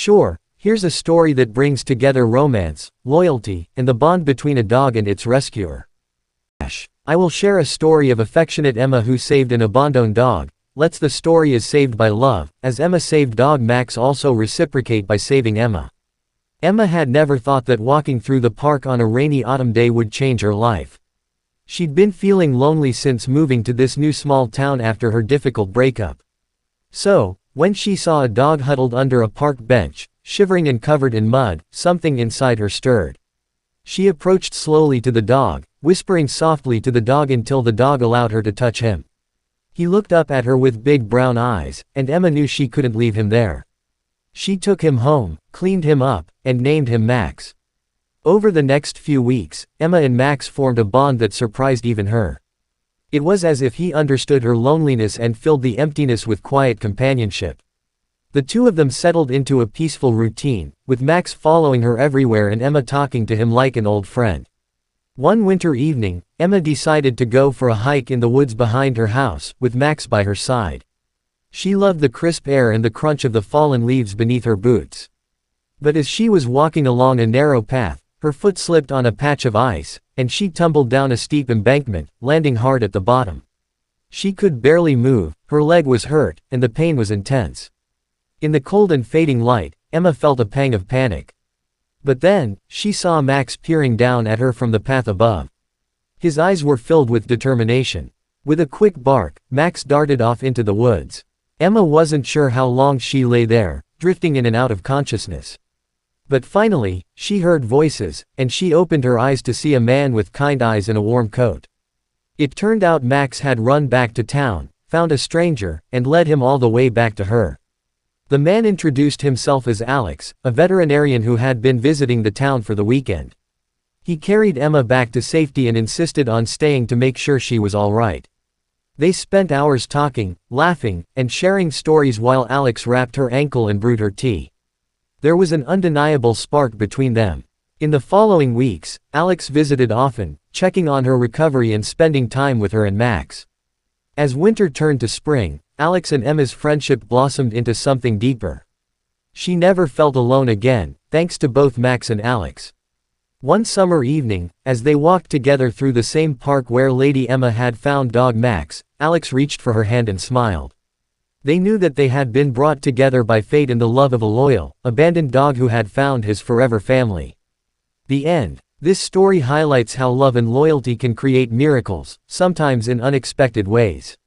Sure, here's a story that brings together romance, loyalty, and the bond between a dog and its rescuer. I will share a story of affectionate Emma who saved an abandoned dog. The story is saved by love, as Emma saved dog Max also reciprocate by saving Emma. Emma had never thought that walking through the park on a rainy autumn day would change her life. She'd been feeling lonely since moving to this new small town after her difficult breakup. So, when she saw a dog huddled under a park bench, shivering and covered in mud, something inside her stirred. She approached slowly to the dog, whispering softly to the dog until the dog allowed her to touch him. He looked up at her with big brown eyes, and Emma knew she couldn't leave him there. She took him home, cleaned him up, and named him Max. Over the next few weeks, Emma and Max formed a bond that surprised even her. It was as if he understood her loneliness and filled the emptiness with quiet companionship. The two of them settled into a peaceful routine, with Max following her everywhere and Emma talking to him like an old friend. One winter evening, Emma decided to go for a hike in the woods behind her house, with Max by her side. She loved the crisp air and the crunch of the fallen leaves beneath her boots. But as she was walking along a narrow path, her foot slipped on a patch of ice, and she tumbled down a steep embankment, landing hard at the bottom. She could barely move, her leg was hurt, and the pain was intense. In the cold and fading light, Emma felt a pang of panic. But then, she saw Max peering down at her from the path above. His eyes were filled with determination. With a quick bark, Max darted off into the woods. Emma wasn't sure how long she lay there, drifting in and out of consciousness. But finally, she heard voices, and she opened her eyes to see a man with kind eyes and a warm coat. It turned out Max had run back to town, found a stranger, and led him all the way back to her. The man introduced himself as Alex, a veterinarian who had been visiting the town for the weekend. He carried Emma back to safety and insisted on staying to make sure she was all right. They spent hours talking, laughing, and sharing stories while Alex wrapped her ankle and brewed her tea. There was an undeniable spark between them. In the following weeks, Alex visited often, checking on her recovery and spending time with her and Max. As winter turned to spring, Alex and Emma's friendship blossomed into something deeper. She never felt alone again, thanks to both Max and Alex. One summer evening, as they walked together through the same park where Lady Emma had found dog Max, Alex reached for her hand and smiled. They knew that they had been brought together by fate and the love of a loyal, abandoned dog who had found his forever family. The end. This story highlights how love and loyalty can create miracles, sometimes in unexpected ways.